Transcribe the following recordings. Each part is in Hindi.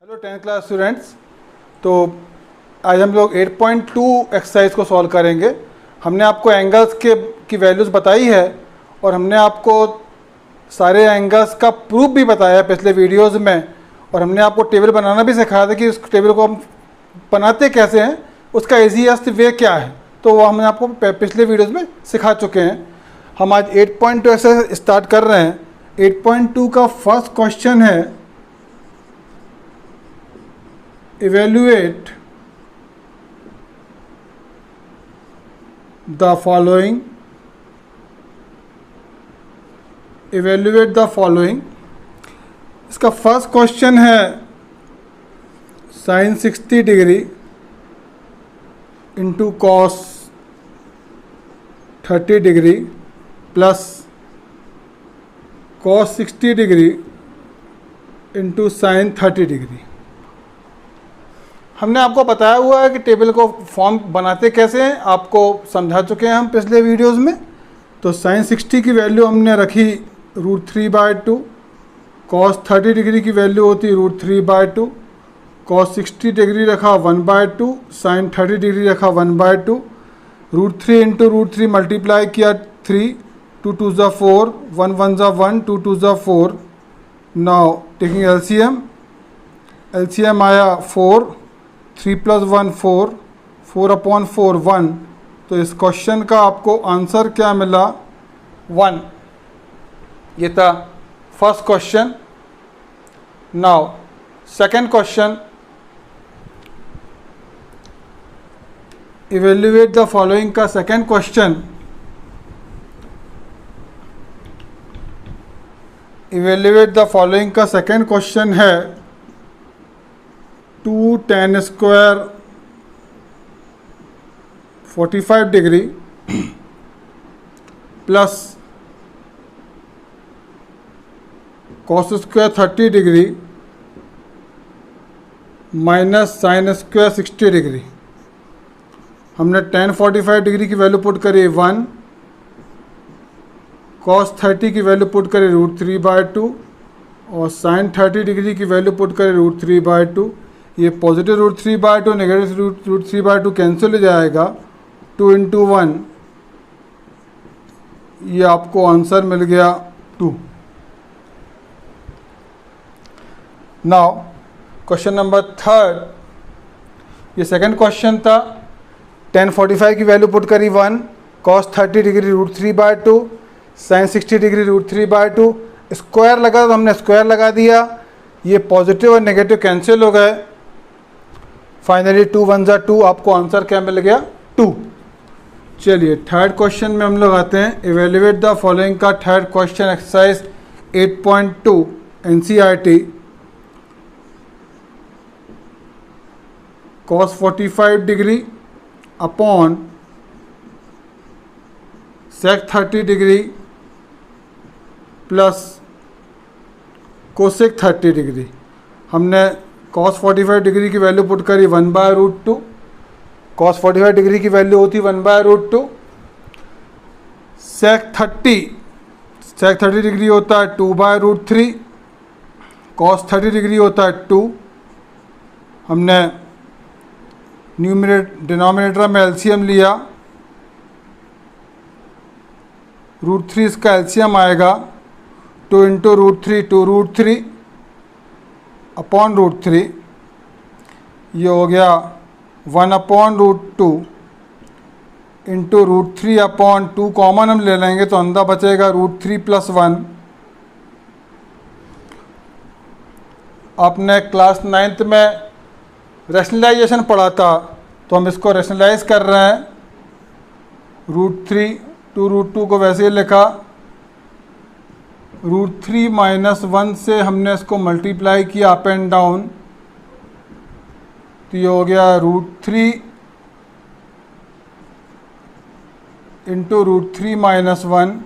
Hello 10th class students. तो आज हम लोग 8.2 एक्सरसाइज को सॉल्व करेंगे। हमने आपको एंगल्स की वैल्यूज़ बताई है और हमने आपको सारे एंगल्स का प्रूफ भी बताया है पिछले वीडियोस में, और हमने आपको टेबल बनाना भी सिखाया था कि उस टेबल को हम बनाते कैसे हैं, उसका ईजीएस्ट वे क्या है। तो वो हमने आपको पिछले वीडियोज़ में सिखा चुके हैं। हम आज 8.2 एक्सरसाइज स्टार्ट कर रहे हैं। 8.2 का फर्स्ट क्वेश्चन है, evaluate the following इसका फर्स्ट क्वेश्चन है sin 60 degree into cos 30 degree plus cos 60 degree into sin 30 degree. हमने आपको बताया हुआ है कि टेबल को फॉर्म बनाते कैसे हैं, आपको समझा चुके हैं हम पिछले वीडियोस में। तो sin 60 की वैल्यू हमने रखी √3/2, cos 30 डिग्री की वैल्यू होती √3/2, cos 60 डिग्री रखा 1/2, sin 30 डिग्री रखा 1/2, √3 इंटू √3 मल्टीप्लाई किया 3, 2 2 ज़ा 4, 1 1 ज़ा 1, 2 2 ज़ा 4। नाउ टेकिंग एलसीएम आया 4, 3 + 1 4, 4/4 1। तो इस क्वेश्चन का आपको आंसर क्या मिला? 1। ये था first question. Now second question, evaluate the following का second question. Evaluate the following का सेकंड क्वेश्चन है 2 tan square 45 degree plus cos square 30 degree minus sin square 60 degree. हमने tan 45 डिग्री की वैल्यू पुट करी 1, cos 30 की वैल्यू पुट करी √3/2 और sin 30 डिग्री की वैल्यू पुट करी √3/2। ये पॉजिटिव √3/2 नेगेटिव √3/2 कैंसिल हो जाएगा, 2 × 1, ये आपको आंसर मिल गया 2। नाउ क्वेश्चन नंबर थर्ड, ये सेकंड क्वेश्चन था। tan 45 की वैल्यू पुट करी 1, cos 30 degree √3/2, sin 60 degree √3/2। Square लगा तो हमने स्क्वायर लगा दिया, ये पॉजिटिव और नेगेटिव कैंसिल हो गए। फाइनली 2 1 ज़ा 2, आपको आंसर क्या मिल गया? 2। चलिए थर्ड क्वेश्चन में हम लोग आते हैं। इवेल्युएट द फॉलोइंग का third question, exercise 8.2 NCERT. cos 45 degree upon sec 30 degree plus cosec 30 degree. हमने cos 45 डिग्री की वैल्यू पुट करी 1/√2। cos 45 डिग्री की वैल्यू होती 1/√2। sec 30 डिग्री होता है 2/√3। cos 30 डिग्री होता है 2। हमने डिनोमिनेटर में एलसीएम लिया, √3 इसका एलसीएम आएगा 2 × √3 2√3 अपॉन √3। ये हो गया 1/√2 इंटू √3/2। कॉमन हम ले लेंगे तो अंदर बचेगा √3 + 1। आपने क्लास 9th में रैशनलाइजेशन पढ़ा था, तो हम इसको रैशनलाइज कर रहे हैं। √3 2√2 को वैसे ही लिखा, √3 - 1 से हमने इसको मल्टीप्लाई किया अप एंड डाउन, तो ये हो गया √3 इंटू √3 - 1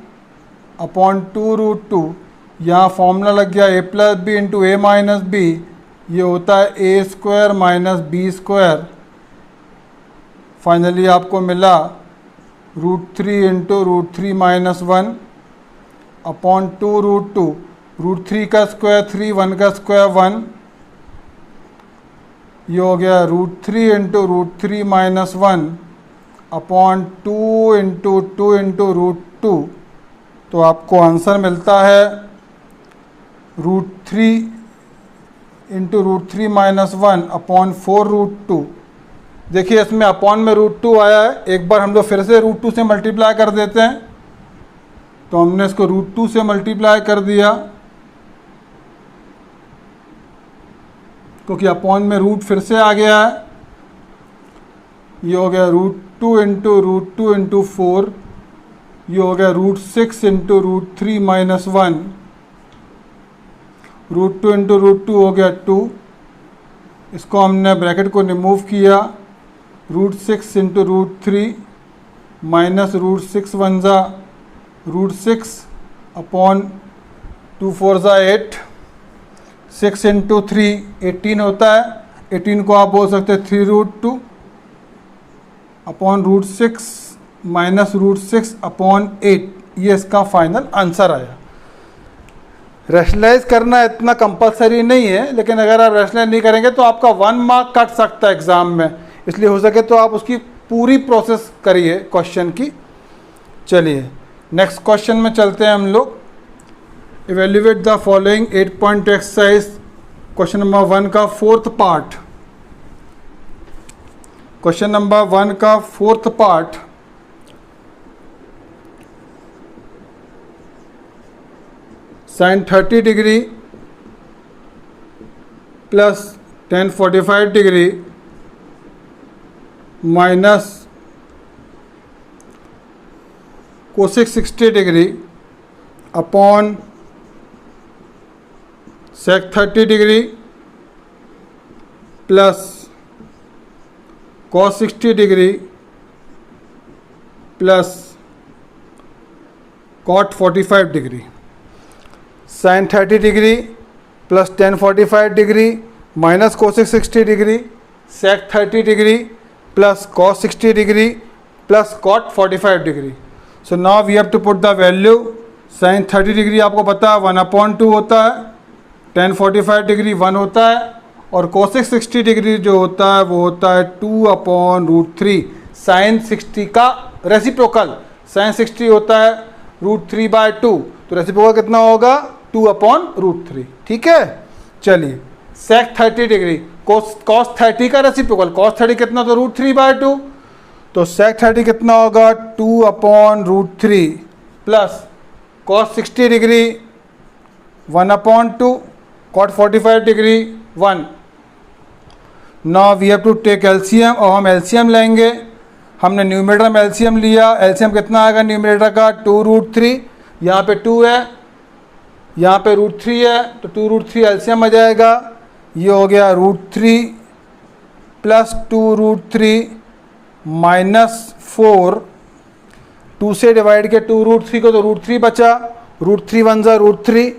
अपॉन 2√2। यहाँ फॉर्मूला लग गया a + b into a - b। ये होता है a² - b²। फाइनली आपको मिला √3 इंटू √3 - 1 अपॉन 2√2। √3 का स्क्वायर 3, 1 का स्क्वायर 1, ये हो गया √3 इंटू √3 माइनस 1 अपॉन 2 इंटू √2, तो आपको आंसर मिलता है √3 इंटू √3 माइनस 1 अपॉन 4√2। देखिए इसमें अपॉन में √2 आया है, एक बार हम लोग फिर से √2 से मल्टीप्लाई कर देते हैं, तो हमने इसको √2 से मल्टीप्लाई कर दिया क्योंकि अपॉन में रूट फिर से आ गया है। ये हो गया √2 इंटू 4, ये हो गया √6 इंटू √3 माइनस 1, √2 इंटू √2 हो गया 2, इसको हमने ब्रैकेट को रिमूव किया, √6 इंटू √3 माइनस √6 वन ज़ा √6 अपॉन 2 4 ज़ा 8, 6 इंटू 3 18 होता है, 18 को आप बोल सकते हैं 3√2 अपॉन √6 माइनस √6 अपॉन 8। ये इसका फाइनल आंसर आया। रैशनलाइज करना इतना कंपलसरी नहीं है, लेकिन अगर आप रैशनलाइज नहीं करेंगे तो आपका 1 मार्क कट सकता है एग्ज़ाम में, इसलिए हो सके तो आप उसकी पूरी प्रोसेस करिए क्वेश्चन की। चलिए नेक्स्ट क्वेश्चन में चलते हैं हम लोग। Evaluate the following 8 point exercise, question number 1 का 4th पार्ट। क्वेश्चन नंबर 1 का 4th part, sin 30 degree plus tan 45 degree minus cosec 60 degree upon sec 30 degree plus cos 60 degree plus cot 45 degree. sin 30 degree plus tan 45 degree minus cosec 60 degree sec 30 degree plus cos 60 degree plus cot 45 degree. So now we have to put the value. sin 30 degree आपको पता है 1/2 होता है, tan 45 डिग्री 1 होता है, और cosec 60 डिग्री जो होता है वो होता है 2/√3। sin 60 का रेसिप्रोकल sin 60 होता है √3/2, तो रेसिप्रोकल कितना होगा 2/√3। ठीक है। चलिए sec 30 डिग्री cos 30 का रेसिप्रोकल, cos 30 कितना तो √3/2, तो sec 30 कितना होगा 2/√3 plus cos 60 degree 1/2, cot 45 degree 1। Now we have to take LCM, और हम एलसीएम लेंगे। हमने न्यूमरेटर में एलसीएम लिया, एलसीएम कितना आएगा न्यूमरेटर का 2√3, यहाँ पे 2 है, यहाँ पे √3 है, तो 2√3 एलसीएम आ जाएगा। ये हो गया √3 प्लस 2√3 माइनस 4, 2 से डिवाइड किया 2√3 को तो √3 बचा, √3 1 ज़ा √3,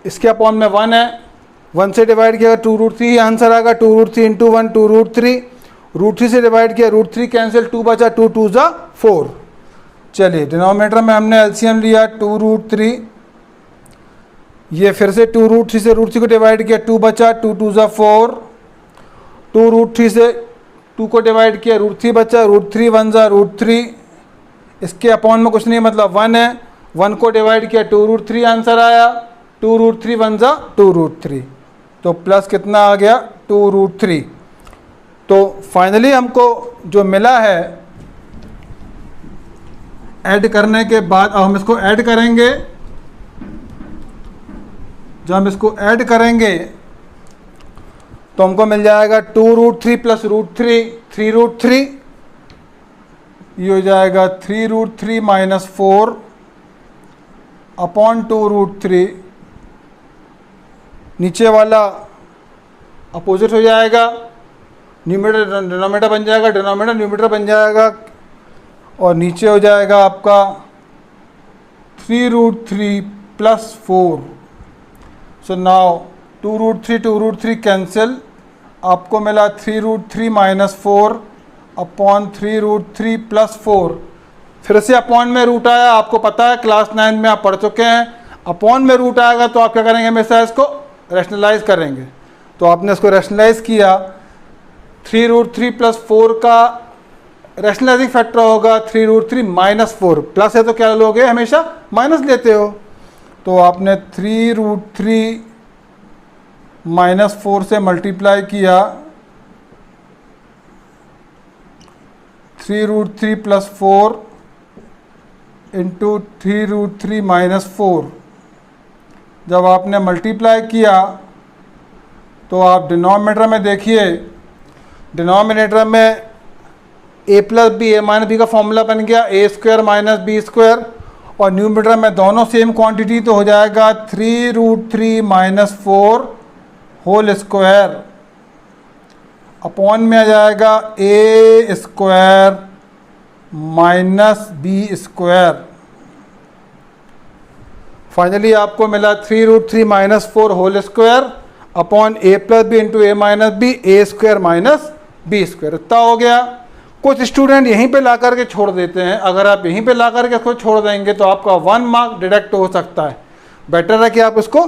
इसके अपॉन में 1 है, 1 से डिवाइड किया 2√3 ही आंसर आएगा, 2√3 इंटू 1 2√3, √3 से डिवाइड किया √3 कैंसिल, 2 बचा, 2 2 ज़ा 4। चलिए डिनोमिनेटर में हमने एलसीएम लिया 2√3, ये फिर से 2√3 से √3 को डिवाइड किया 2 बचा, 2 2 ज़ा 4, 2√3 से 2 को डिवाइड किया √3 बचा, √3 1 ज़ा √3, इसके अपॉन में कुछ नहीं मतलब 1 है, 1 को डिवाइड किया 2√3 आंसर आया, 2√3 1 ज़ा 2√3, तो प्लस कितना आ गया 2√3। तो फाइनली हमको जो मिला है ऐड करने के बाद, अब हम इसको ऐड करेंगे, जब हम इसको ऐड करेंगे तो हमको मिल जाएगा 2√3 प्लस √3 3√3, ये हो जाएगा 3√3 माइनस 4 अपॉन 2√3, नीचे वाला अपोजिट हो जाएगा, न्यूमरेटर डिनोमिनेटर बन जाएगा, डिनोमिनेटर न्यूमरेटर बन जाएगा, और नीचे हो जाएगा आपका 3√3 प्लस 4। सो नाउ 2√3 कैंसिल, आपको मिला 3√3 माइनस 4 अपॉन 3√3 प्लस 4। फिर से अपॉन में रूट आया, आपको पता है क्लास 9 में आप पढ़ चुके हैं, अपॉन में रूट आएगा तो आप क्या करेंगे, हमेशा इसको रैशनलाइज करेंगे। तो आपने इसको रैशनलाइज किया, 3√3 प्लस 4 का रैशनलाइजिंग फैक्टर होगा 3√3 माइनस 4, प्लस है तो क्या लोगे, हमेशा माइनस लेते हो। तो आपने 3√3 माइनस 4 से मल्टीप्लाई किया, 3√3 प्लस 4 इंटू 3√3 माइनस 4। जब आपने मल्टीप्लाई किया तो आप डिनोमिनेटर में देखिए, डिनोमिनेटर में a plus B, A minus B का फॉर्मूला बन गया a square minus B square, और न्यूमरेटर में दोनों सेम क्वांटिटी तो हो जाएगा 3√3 माइनस 4 होल स्क्वायर, अपॉन में आ जाएगा a square minus B square. Finally आपको मिला 3√3 minus 4 whole square upon a plus B into A minus B, A square minus B square, इतना हो गया। कुछ स्टूडेंट यहीं पे ला करके छोड़ देते हैं, अगर आप यहीं पे ला करके इसको छोड़ देंगे तो आपका 1 मार्क डिडक्ट हो सकता है। बेटर है कि आप इसको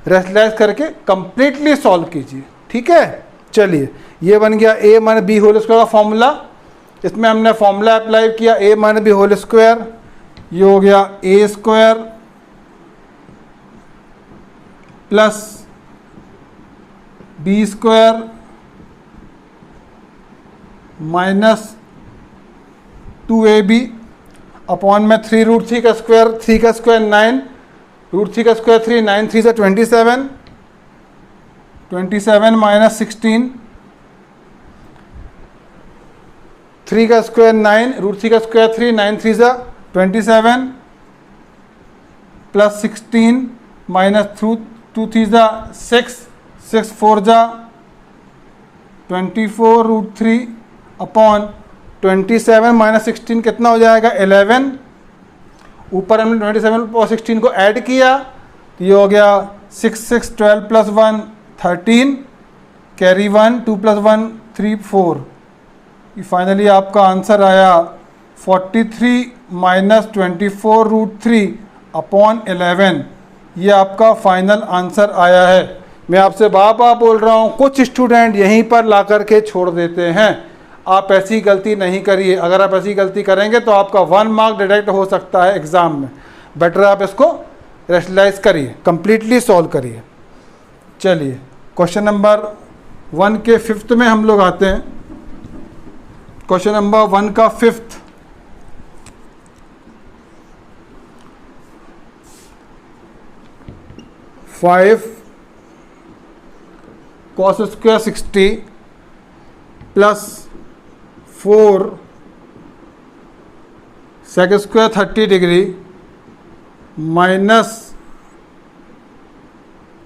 रैशनलाइज करके कंप्लीटली सॉल्व कीजिए, ठीक है। चलिए, ये बन गया a minus B whole square का फॉर्मूला, इसमें हमने फॉर्मूला अप्लाई किया a minus B whole square, ये हो गया a square plus B square minus 2ab upon में 3√3 का स्क्वायर, 3 का स्क्वायर 9, √3 का स्क्वायर 3, 9 3 से 27, 27 माइनस 16, 3 का स्क्वायर 9, √3 का स्क्वायर 3, 9 3 से 27 प्लस 16 माइनस 2 3 से 6, 6 4 जा 24√3 अपॉन 27 माइनस 16 कितना हो जाएगा 11, ऊपर हमने 27 और 16 को ऐड किया तो ये हो गया 6 6 12 प्लस 1 13, कैरी 1, 2 प्लस 1 3 4। ये फाइनली आपका आंसर आया 43 माइनस 24√3 अपॉन 11, ये आपका फाइनल आंसर आया है। मैं आपसे बार बार बोल रहा हूँ, कुछ स्टूडेंट यहीं पर ला करके छोड़ देते हैं, आप ऐसी गलती नहीं करिए। अगर आप ऐसी गलती करेंगे तो आपका 1 मार्क डिडक्ट हो सकता है एग्ज़ाम में। बेटर आप इसको रैशनलाइज करिए, कंप्लीटली सॉल्व करिए। चलिए, क्वेश्चन नंबर 1 के 5th में हम लोग आते हैं। क्वेश्चन नंबर 1 का 5th, five cos square 60 plus 4 sec square 30 degree minus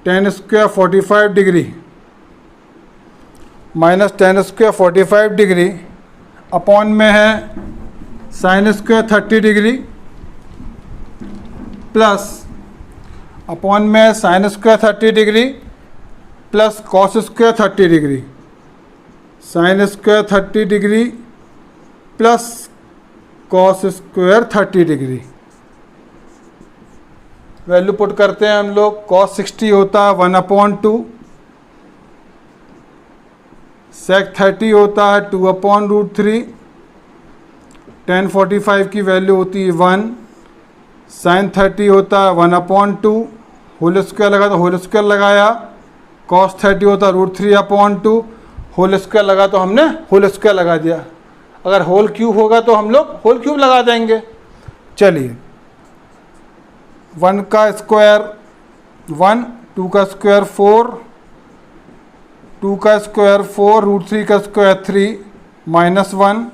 10 square 45 degree minus 10 square 45 degree upon में है sine square 30 degree plus upon में sine square 30 degree plus cos square 30 degree, sine square 30 degree plus cos square 30 degree. Value put करते हैं हम लोग। कॉस 60 होता है 1/2, सेक 30 होता है 2/√3, tan 45 की वैल्यू होती है 1, साइन 30 होता है 1/2, होल स्क्वायर लगा तो होल स्क्वायर लगाया, कॉस 30 होता है √3/2, होल स्क्वायर लगा तो हमने होल स्क्वायर लगा दिया। अगर होल क्यूब होगा तो हम लोग होल क्यूब लगा देंगे। चलिए, 1 का स्क्वायर 1, 2 का स्क्वायर 4, 2 का स्क्वायर 4, √3 का स्क्वायर 3 माइनस 1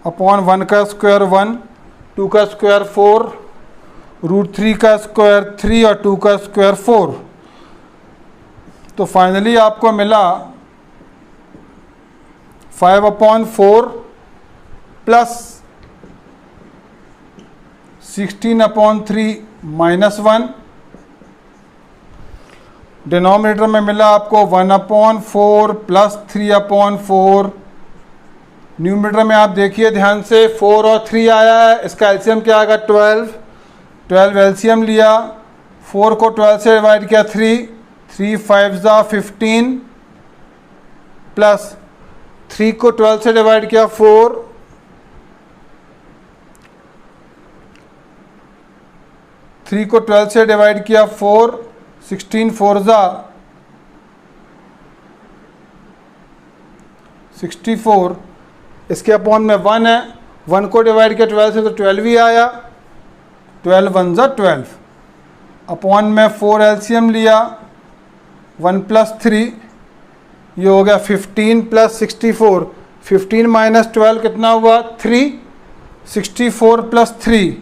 अपॉन 1 का स्क्वायर 1, 2 का स्क्वायर 4, √3 का स्क्वायर 3 और 2 का स्क्वायर 4। तो फाइनली आपको मिला 5/4 प्लस 16/3 माइनस 1। डिनोमिनेटर में मिला आपको 1/4 प्लस 3/4। न्यूमरेटर में आप देखिए ध्यान से 4 और 3 आया है, इसका एलसीएम क्या आएगा 12 एलसीएम लिया, 4 को 12 से डिवाइड किया 3 5 ज़ा 15, प्लस 3 को 12 से डिवाइड किया 4, 3 को 12 से डिवाइड किया 4, 16 4 ज़ा 64, इसके अपॉन में 1 है, 1 को डिवाइड किया 12 से तो 12 ही आया, 12 1 ज़ा 12, अपॉन में 4 एलसीएम लिया, 1 प्लस 3, ये हो गया 15 प्लस 64, 15 माइनस 12 कितना हुआ 3, 64 plus 3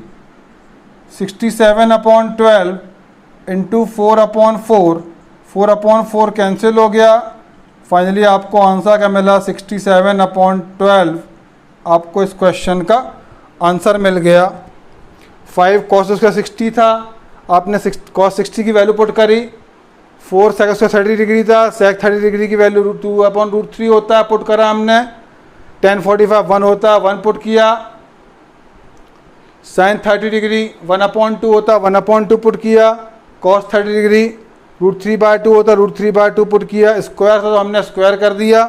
67 upon 12 into 4 upon 4, 4 upon 4 cancel हो गया, फाइनली आपको आंसर क्या मिला 67 अपॉन 12, आपको इस क्वेश्चन का आंसर मिल गया। 5 cos स्क्वायर 60 था, आपने cos 60 की वैल्यू पुट करी, 4 sec स्क्वायर 30 डिग्री था, sec 30 डिग्री की वैल्यू 2 अपॉन रूट 3 होता है, पुट करा हमने, tan 45 1 होता है, 1 पुट किया, sin 30 डिग्री 1 अपॉन 2 होता है, 1 अपॉन 2 पुट किया, cos 30 डिग्री रूट 3/2 होता है, रूट 3/2 पुट किया, स्क्वायर था तो हमने स्क्वायर कर दिया,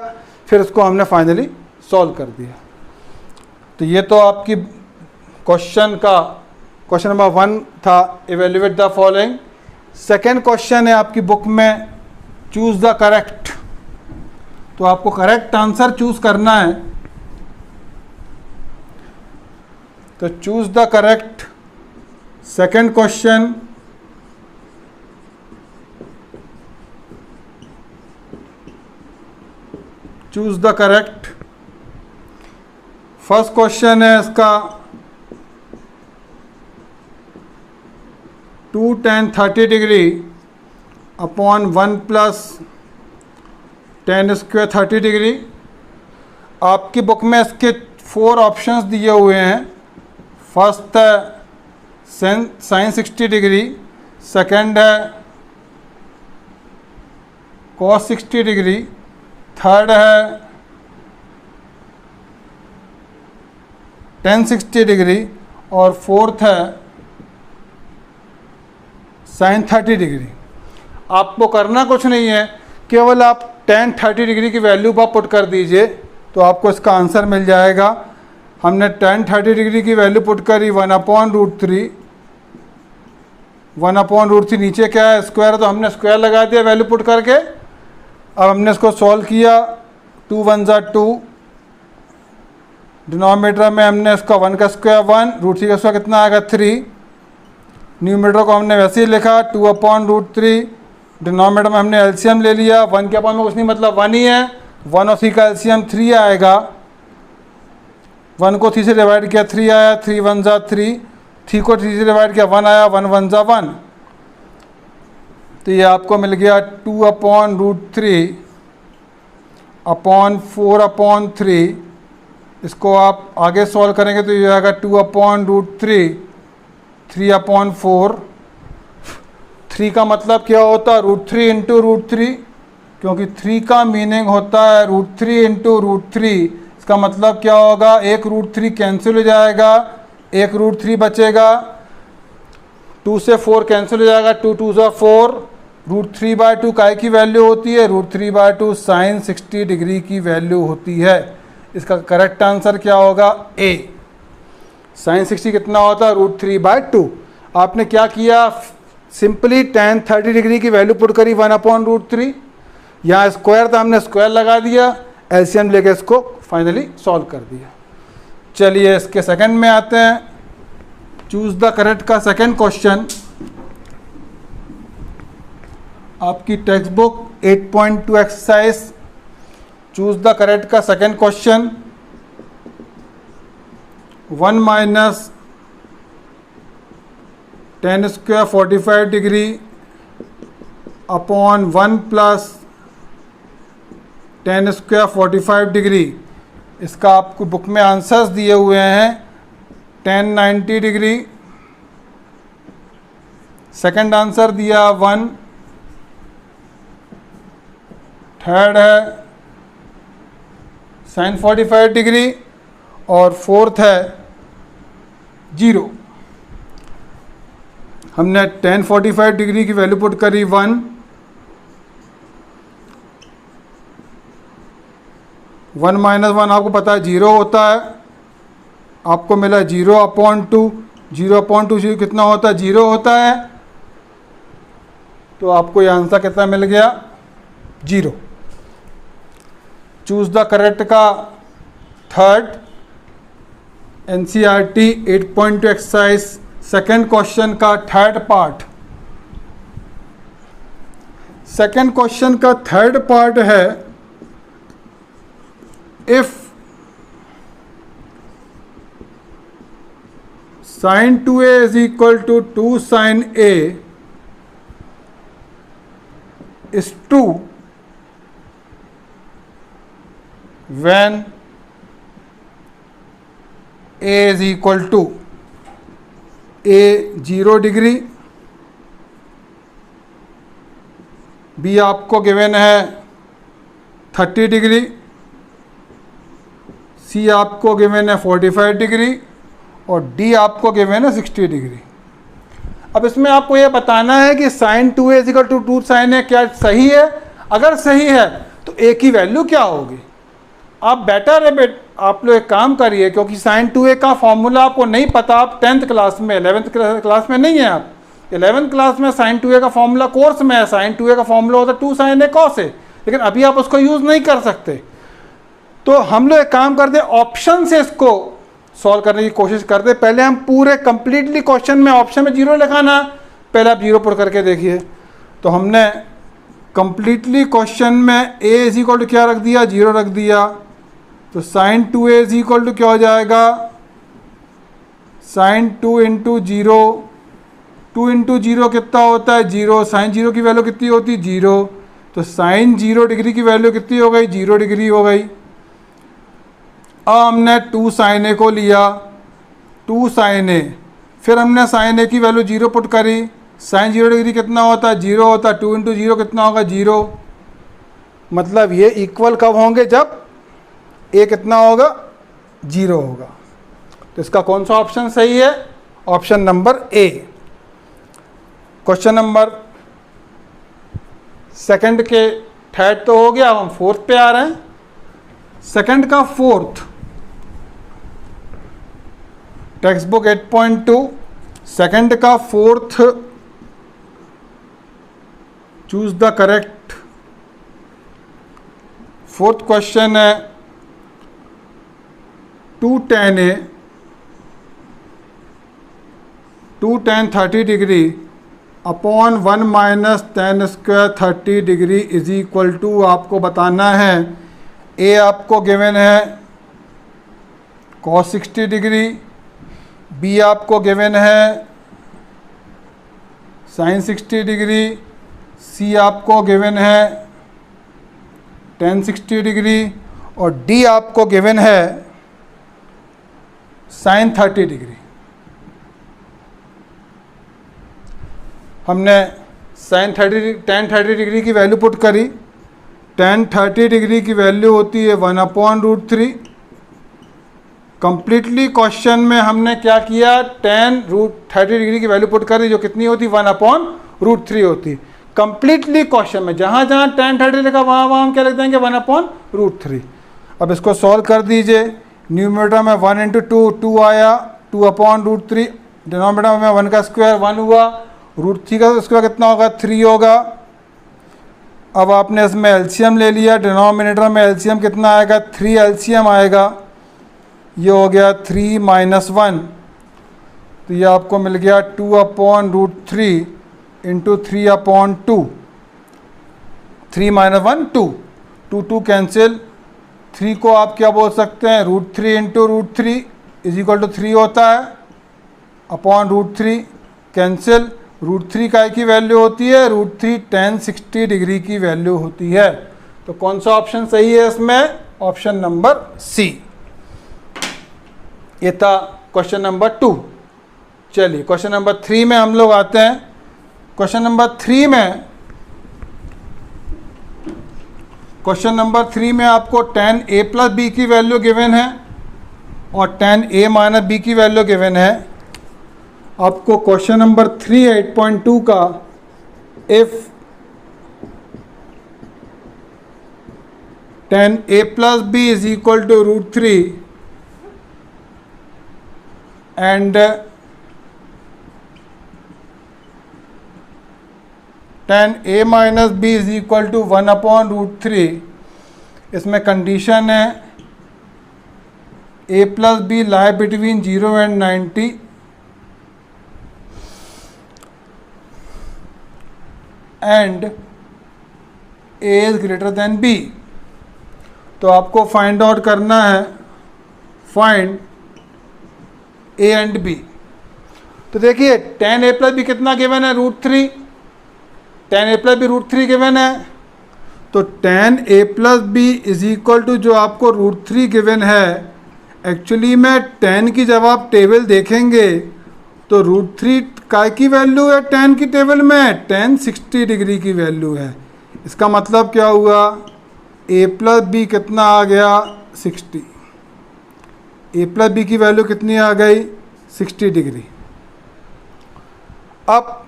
फिर उसको हमने फाइनली सॉल्व कर दिया। तो ये तो आपकी क्वेश्चन नंबर 1 था, evaluate the following. Second question है आपकी बुक में चूज़ द करेक्ट, तो आपको करेक्ट आंसर चूज़ करना है, तो choose the correct, second question, choose the correct. First question है इसका 2 tan 30 degree upon 1 plus tan square 30 degree. आपकी बुक में इसके 4 ऑप्शंस दिए हुए हैं। फर्स्ट है sin 60 डिग्री, सेकंड है cos 60 डिग्री, थर्ड है tan 60 डिग्री और फोर्थ है sin 30 डिग्री। आपको करना कुछ नहीं है, केवल आप tan 30 डिग्री की वैल्यू पर पुट कर दीजिए तो आपको इसका आंसर मिल जाएगा। हमने tan 30 डिग्री की वैल्यू पुट करी 1 अपॉन रूट 3, 1 अपॉन रूट 3, नीचे क्या है स्क्वायर, तो हमने स्क्वायर लगा दिया वैल्यू पुट करके। अब हमने इसको सॉल्व किया, 2 1 ज़ा 2, डिनोमिनेटर में हमने इसका 1 का स्क्वायर 1, रूट 3 का स्क्वायर कितना आएगा 3, न्यूमरेटर को हमने वैसे ही लिखा 2 अपॉन रूट 3, डिनोमिनेटर में हमने एलसीएम ले लिया, 1 के अपॉन में कुछ नहीं मतलब 1 ही है, 1 और 3 का एलसीएम 3 आएगा, 1 को 3 से डिवाइड किया 3 आया, 3 1 ज़ा 3, 3 को 3 से डिवाइड किया 1 आया, 1 1 ज़ा 1, तो ये आपको मिल गया 2 अपॉन रूट 3 अपॉन 4 अपॉन 3। इसको आप आगे सॉल्व करेंगे तो ये आएगा 2 अपॉन रूट 3, 3 अपॉन 4, 3 का मतलब क्या होता है रूट 3 इंटू रूट 3, क्योंकि 3 का मीनिंग होता है रूट 3 इंटू रूट 3। इसका मतलब क्या होगा, एक रूट 3 कैंसिल हो जाएगा, एक रूट 3 बचेगा, 2 से 4 कैंसिल हो जाएगा, 2 2 ज़ा 4, रूट 3/2 काय की वैल्यू होती है, रूट 3/2 साइन 60 डिग्री की वैल्यू होती है। इसका करेक्ट आंसर क्या होगा ए, साइन 60 कितना होता है रूट 3/2। आपने क्या किया, सिंपली tan 30 डिग्री की वैल्यू पुट करी 1 अपॉन रूट 3, यहाँ स्क्वायर था हमने स्क्वायर लगा दिया, एलसीएम लेके इसको फाइनली सॉल्व कर दिया। चलिए इसके सेकंड में आते हैं, चूज द करेक्ट का सेकंड क्वेश्चन, आपकी text book 8.2 exercise, choose the correct का second question, 1 minus tan square 45 degree upon 1 plus tan square 45 degree. इसका आपको बुक में आंसर्स दिए हुए हैं, tan 90 डिग्री, सेकंड आंसर दिया 1, थर्ड है sin 45 डिग्री और फोर्थ है 0। हमने tan 45 डिग्री की वैल्यू पुट करी 1, 1 माइनस 1 आपको पता है 0 होता है, आपको मिला 0/2, 0/2 कितना होता है 0 होता है, तो आपको ये आंसर कितना मिल गया 0। चूज द करेक्ट का third NCERT 8.2 exercise second question का थर्ड पार्ट। सेकेंड क्वेश्चन का थर्ड पार्ट है, if sin 2a is equal to 2 sin a is true when a is equal to a 0 degree, b आपको गिवन है 30 डिग्री, c आपको गिवन है 45 डिग्री और d आपको गिवन है 60 डिग्री। अब इसमें आपको यह बताना है कि sin 2a equal to 2 sin a क्या सही है। अगर सही है तो a की वैल्यू क्या होगी। आप बेटर है आप लोग एक काम करिए, क्योंकि sin 2a का फॉर्मूला आपको नहीं पता, आप 10th क्लास में 11th क्लास में नहीं है, आप 11th क्लास में sin 2a का फॉर्मूला कोर्स में है, sin 2a का फॉर्मूला होता है 2 sin a cos a, लेकिन अभी आप उसको यूज़ नहीं कर सकते। तो हम लोग एक काम करते, ऑप्शन से इसको सॉल्व करने की कोशिश करते। पहले हम पूरे कंप्लीटली क्वेश्चन में ऑप्शन में 0 लिखाना, पहले आप 0 पुट करके देखिए। तो हमने कंप्लीटली क्वेश्चन में a इज इक्वल टू क्या रख दिया 0 रख दिया, तो sin 2a is equal to क्या हो जाएगा sin 2 इंटू 0, 2 इंटू 0 कितना होता है 0, sin 0 की वैल्यू कितनी होती है 0, तो sin 0 डिग्री की वैल्यू कितनी हो गई 0 डिग्री हो गई। अब हमने 2 sin a को लिया, 2 sin a, फिर हमने sin a की वैल्यू 0 पुट करी, sin 0 डिग्री कितना होता है 0 होता है, 2 इंटू 0 कितना होगा 0, मतलब ये इक्वल कब होंगे जब a कितना होगा 0 होगा। तो इसका कौन सा ऑप्शन सही है, option number A. Question number second के थर्ड तो हो गया, हम फोर्थ पे आ रहे हैं। सेकंड का फोर्थ, टेक्स्ट बुक 8.2 सेकंड का fourth, choose the correct. Fourth question है 2 tan a 2 tan 30 degree upon 1 minus tan square 30 degree is equal to, आपको बताना है a आपको गिवन है cos 60 डिग्री, b आपको गिवन है sin 60 डिग्री, c आपको गिवन है tan 60 डिग्री और d आपको गिवन है sin 30 डिग्री। हमने tan 30 डिग्री की वैल्यू पुट करी, tan 30 डिग्री की वैल्यू होती है 1/√3। कंप्लीटली क्वेश्चन में हमने क्या किया, tan √30 डिग्री की वैल्यू पुट करी जो कितनी होती 1/√3 होती। कंप्लीटली क्वेश्चन में जहाँ जहाँ tan 30 लिखा वहाँ हम क्या लिख देंगे 1/√3। अब इसको सॉल्व कर दीजिए। न्यूमरेटर में 1 इंटू 2 आया, 2/√3, डिनोमिनेटर में 1 का स्क्वायर 1 हुआ, √3 का स्क्वायर कितना होगा 3 होगा। अब आपने इसमें एलसीएम ले लिया, डिनोमिनेटर में एलसीएम कितना आएगा 3 एलसीएम आएगा, ये हो गया 3 माइनस 1, तो ये आपको मिल गया 2/√3 इंटू 3/2, 3 माइनस 1 2 2 कैंसिल, 3 को आप क्या बोल सकते हैं √3 इंटू √3 इज इक्वल टू 3 होता है, अपॉन √3 कैंसिल, √3 का की वैल्यू होती है √3 tan 60 डिग्री की वैल्यू होती है। तो कौन सा ऑप्शन सही है इसमें, ऑप्शन नंबर सी। ये था क्वेश्चन नंबर 2। चलिए क्वेश्चन नंबर 3 में हम लोग आते हैं। क्वेश्चन नंबर 3 में, क्वेश्चन नंबर 3 में आपको tan a प्लस बी की वैल्यू गिवन है और tan a माइनस बी की वैल्यू गिवन है। आपको क्वेश्चन नंबर 3 8.2 का if tan a plus b is equal to root 3 and tan a minus b is equal to 1 upon root 3. इसमें कंडीशन है a plus b lie between 0 and 90 and a is greater than b. तो आपको फाइंड आउट करना है फाइंड a एंड b. तो देखिए tan a प्लस बी कितना गिवन है, root 3. tan a plus B root 3 given है, तो tan a plus B is equal to जो आपको रूट 3 गिवन है, एक्चुअली में tan की जब आप टेबल देखेंगे तो रूट 3 काय की वैल्यू है tan की टेबल में, tan 60 डिग्री की वैल्यू है. इसका मतलब क्या हुआ, a प्लस बी कितना आ गया 60. a प्लस बी की वैल्यू कितनी आ गई 60 डिग्री. अब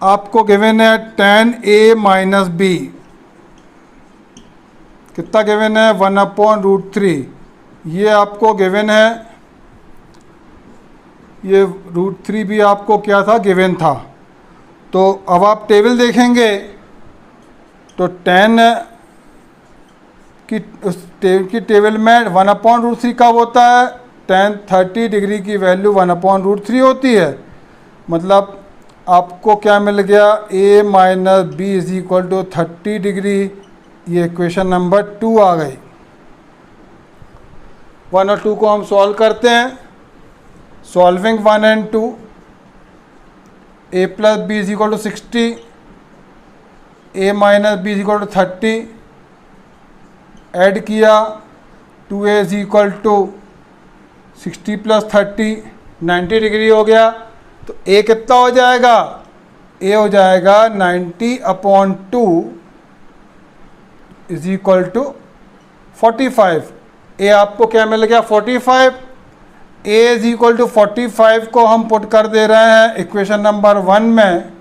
आपको गिवन है tan a माइनस बी कितना गिवन है 1 अपॉन रूट 3. ये आपको गिवन है, ये रूट 3 भी आपको क्या था गिवन था. तो अब आप टेबल देखेंगे तो tan की टेबल में 1 अपॉन रूट 3 कब होता है, tan 30 डिग्री की वैल्यू 1 अपॉन रूट 3 होती है. मतलब आपको क्या मिल गया, a minus B is equal to 30 degree. ये इक्वेशन नंबर 2 आ गई. 1 और 2 को हम सॉल्व करते हैं. Solving 1 and 2, a plus B is equal to 60, a minus B is equal to 30. Add किया 2a is equal to 60 plus 30 90 degree हो गया. तो a कितना हो जाएगा, a हो जाएगा 90 upon 2 is equal to 45. a आपको क्या मिल गया 45. a इज इक्वल टू 45 को हम पुट कर दे रहे हैं इक्वेशन नंबर 1 में.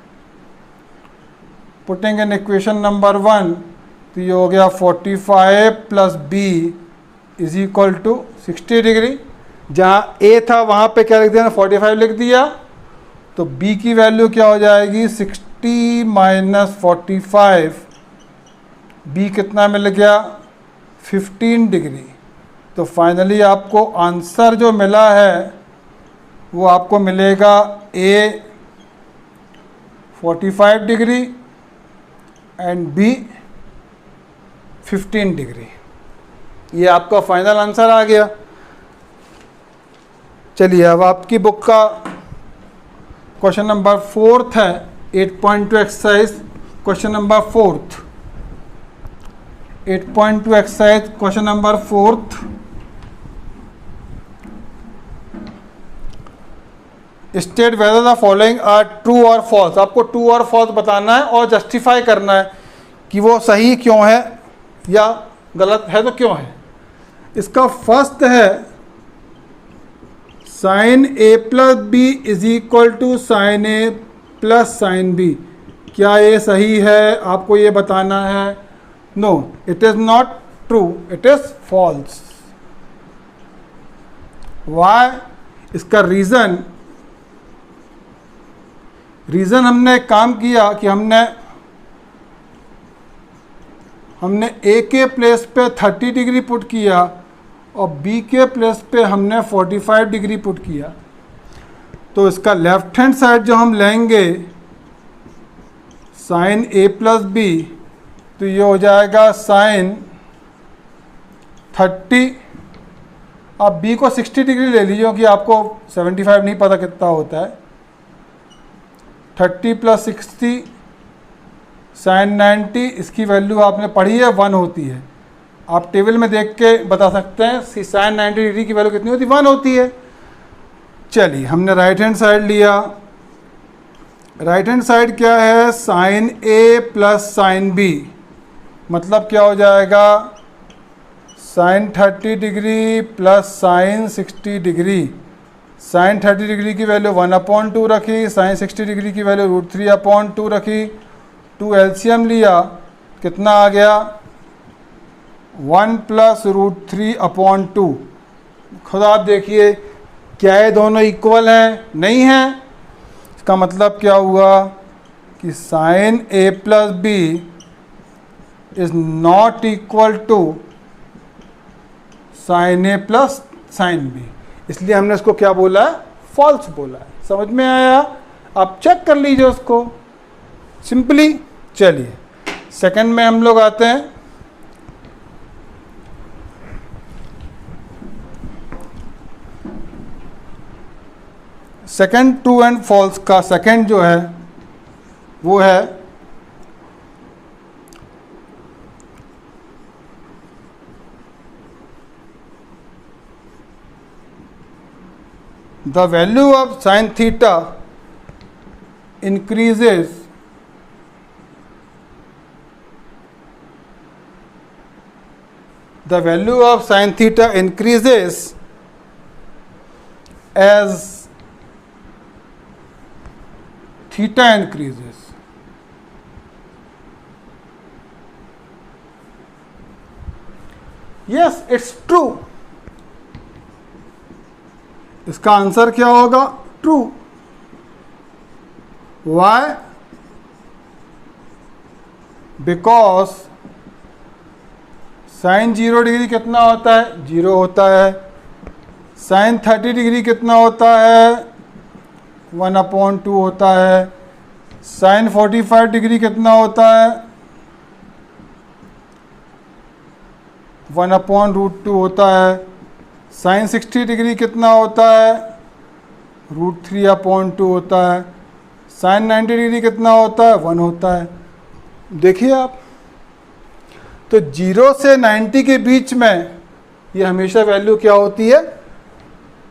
पुटिंग इन इक्वेशन नंबर 1, तो ये हो गया 45 plus B is equal to 60 degree. जहाँ a था वहाँ पे क्या लिख दिया, 45 लिख दिया. तो b की वैल्यू क्या हो जाएगी 60 माइनस 45. b कितना मिल गया 15 डिग्री. तो फाइनली आपको आंसर जो मिला है वो आपको मिलेगा a 45 degree and b 15 degree. ये आपका फाइनल आंसर आ गया. चलिए अब आपकी बुक का क्वेश्चन नंबर 4 है 8.2 exercise. Question number 4 8.2 exercise question number 4. State whether the following are true और फॉल्स. आपको ट्रू और फॉल्स बताना है और जस्टिफाई करना है कि वो सही क्यों है या गलत है तो क्यों है. इसका फर्स्ट है sine A plus B is equal to sine A plus sine B. क्या ये सही है, आपको ये बताना है. No, it is not true, it is false. Why, इसका रीज़न हमने काम किया कि हमने ए के प्लेस पे 30 डिग्री पुट किया और बी के प्लेस पे हमने 45 डिग्री पुट किया. तो इसका लेफ्ट हैंड साइड जो हम लेंगे साइन ए प्लस बी, तो ये हो जाएगा साइन 30. अब बी को 60 डिग्री ले लीजिए क्योंकि आपको 75 नहीं पता कितना होता है. 30 प्लस 60 साइन 90, इसकी वैल्यू आपने पढ़ी है 1 होती है. आप टेबल में देख के बता सकते हैं साइन 90 डिग्री की वैल्यू कितनी होती है, 1 होती है. चलिए हमने राइट हैंड साइड लिया. राइट हैंड साइड क्या है, sine A plus sine B. मतलब क्या हो जाएगा sine 30 degree plus sine 60 degree. Sine 30 degree की वैल्यू 1/2 रखी, साइन 60 डिग्री की वैल्यू √3/2 रखी. 2 एलसीएम लिया, कितना आ गया 1 प्लस रूट 3 अपॉन 2। खुद आप देखिए क्या ये दोनों इक्वल हैं? नहीं हैं। इसका मतलब क्या हुआ कि sine A plus B is not equal to sine A plus sine B, इसलिए हमने इसको क्या बोला है? फॉल्स बोला है। समझ में आया? आप चेक कर लीजिए उसको सिंपली। चलिए सेकंड में हम लोग आते हैं। सेकंड ट्रू एंड फॉल्स का सेकंड जो है वो है the value of sin theta increases as theta increases. Yes, it's true. इसका आंसर क्या होगा? True. Why? Because sine 0 degree कितना होता है? 0 होता है। साइन 30 डिग्री कितना होता है? 1/2 होता है। साइन 45 डिग्री कितना होता है? 1/√2 होता है। साइन 60 डिग्री कितना होता है? √3/2 होता है। साइन 90 डिग्री कितना होता है? 1 होता है। देखिए आप, तो 0 से 90 के बीच में ये हमेशा वैल्यू क्या होती है?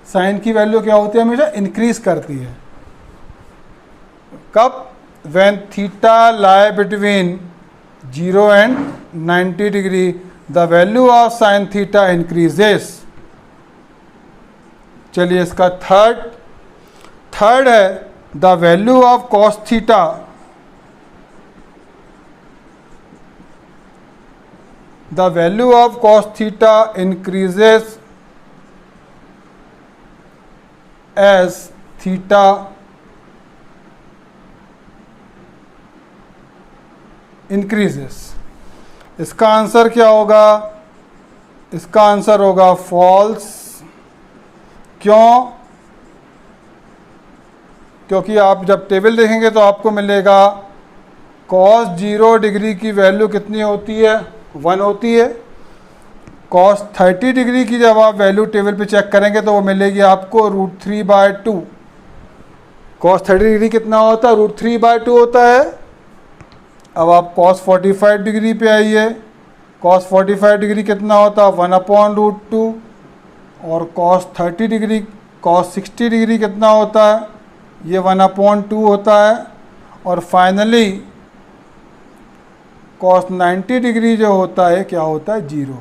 साइन की वैल्यू क्या होती है? हमेशा इंक्रीज करती है। कब? When theta lie between 0 and 90 degree the value of sine theta increases. चलिए इसका थर्ड है the value of cos theta increases as theta increases. इसका आंसर क्या होगा? इसका आंसर होगा फॉल्स। क्यों? क्योंकि आप जब टेबल देखेंगे तो आपको मिलेगा cos 0 डिग्री की वैल्यू कितनी होती है? 1 होती है। cos 30 डिग्री की जब आप वैल्यू टेबल पे चेक करेंगे तो वो मिलेगी आपको √3/2। cos 30 डिग्री कितना होता है? √3/2 होता है। अब आप cos 45 डिग्री पे आइए। cos 45 डिग्री कितना होता है? 1/√2। और cos 30 डिग्री, cos 60 डिग्री कितना होता है? ये 1/2 होता है। और फाइनली cos 90 डिग्री जो होता है क्या होता है? 0।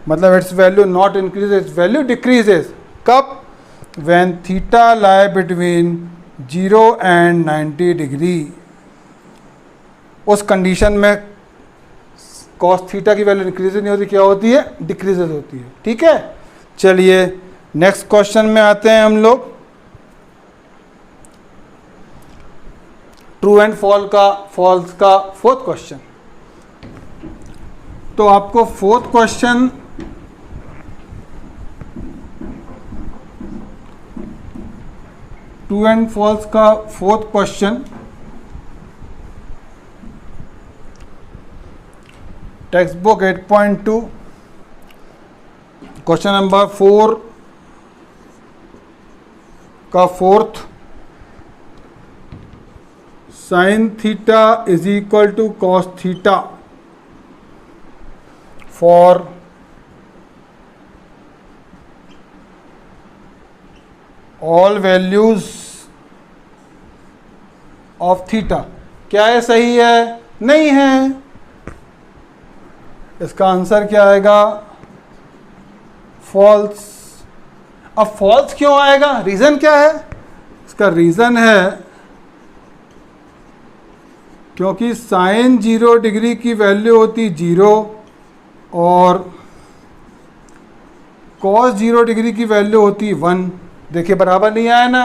मतलब its value not increase, its value decreases. कब? When theta lie between 0 and 90 degree. उस कंडीशन में cos थीटा की वैल्यू इंक्रीज नहीं होती, क्या होती है? डिक्रीजेस होती है। ठीक है, चलिए नेक्स्ट क्वेश्चन में आते हैं हम लोग। ट्रू एंड फॉल्स का फोर्थ क्वेश्चन। तो आपको fourth question true and false का फोर्थ क्वेश्चन टेक्स्ट बुक 8.2 क्वेश्चन नंबर 4 का fourth. Sine theta is equal to cos theta for all values of theta. क्या है? सही है? नहीं है। इसका आंसर क्या आएगा? फॉल्स। अब फॉल्स क्यों आएगा? रीज़न क्या है? इसका रीज़न है क्योंकि साइन 0 डिग्री की वैल्यू होती 0 और cos 0 डिग्री की वैल्यू होती है 1। देखिए बराबर नहीं आया ना।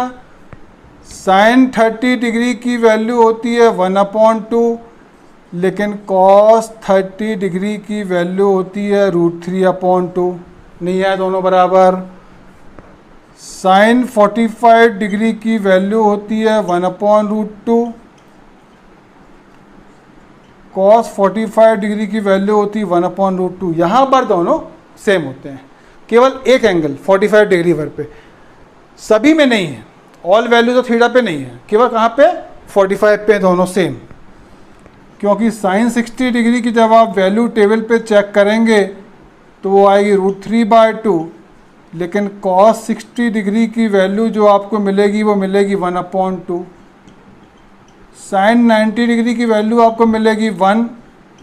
sin 30 डिग्री की वैल्यू होती है 1/2, लेकिन cos 30 डिग्री की वैल्यू होती है √3/2। नहीं आया दोनों बराबर। sin 45 डिग्री की वैल्यू होती है 1/√2, cos 45 डिग्री की वैल्यू होती है 1/√2। यहाँ पर दोनों सेम होते हैं, केवल एक एंगल 45 डिग्री पर पे, सभी में नहीं है। ऑल वैल्यू तो थीटा पे नहीं है, केवल कहाँ पे 45 पे दोनों सेम। क्योंकि sin 60 डिग्री की जब आप वैल्यू टेबल पे चेक करेंगे तो वो आएगी √3/2, लेकिन cos 60 डिग्री की वैल्यू जो आपको मिलेगी वो मिलेगी 1/2। sin 90 डिग्री की वैल्यू आपको मिलेगी 1,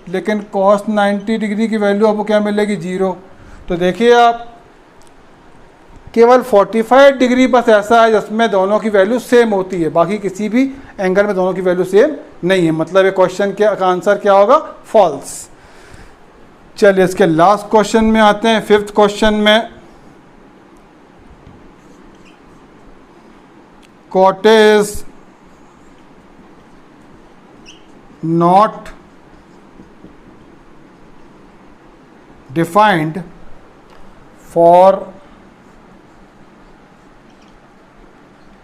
लेकिन cos 90 डिग्री की वैल्यू आपको क्या मिलेगी 0। तो देखिए आप, केवल 45 डिग्री बस ऐसा है जिसमें दोनों की वैल्यू सेम होती है, बाकी किसी भी एंगल में दोनों की वैल्यू सेम नहीं है। मतलब ये क्वेश्चन का आंसर क्या होगा, फॉल्स। चलिए इसके लास्ट क्वेश्चन में आते हैं। 5th क्वेश्चन में cot is not defined for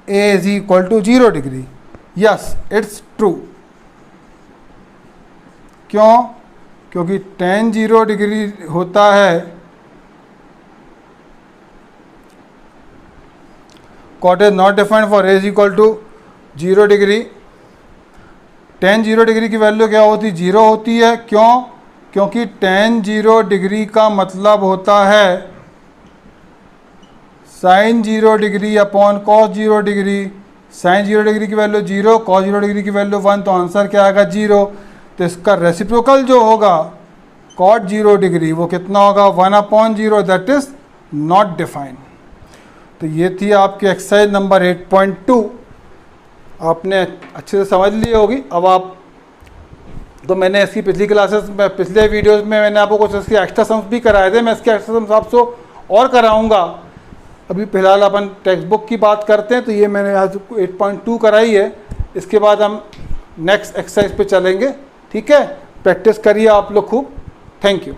a is equal to 0 degree. Yes it's true. क्यों? क्योंकि tan 0 डिग्री होता है, cot is not defined for a is equal to 0 degree. tan 0 degree की वैल्यू क्या होती है, 0 होती है। क्यों? क्योंकि tan 0 डिग्री का मतलब होता है sin 0 degree upon cos 0 degree. sin 0 degree की वैल्यू 0, cos 0 डिग्री की वैल्यू 1, तो आंसर क्या आएगा 0। तो इसका रेसिप्रोकल जो होगा cot 0 डिग्री वो कितना होगा 1/0, दैट इज नॉट डिफाइंड। तो ये थी आपकी एक्सरसाइज नंबर 8.2। आपने अच्छे से समझ ली होगी। अब आप, तो मैंने इसकी पिछली क्लासेस में, पिछले वीडियोस में मैंने आपको कुछ इसके एक्स्ट्रा सम्स भी कराए थे। मैं इसके एक्स्ट्रा सम्स आपसे और कराऊंगा। अभी फ़िलहाल अपन टेक्स्ट बुक की बात करते हैं। तो ये मैंने आज 8.2 कराई है। इसके बाद हम नेक्स्ट एक्सरसाइज पे चलेंगे। ठीक है, प्रैक्टिस करिए आप लोग खूब। Thank you.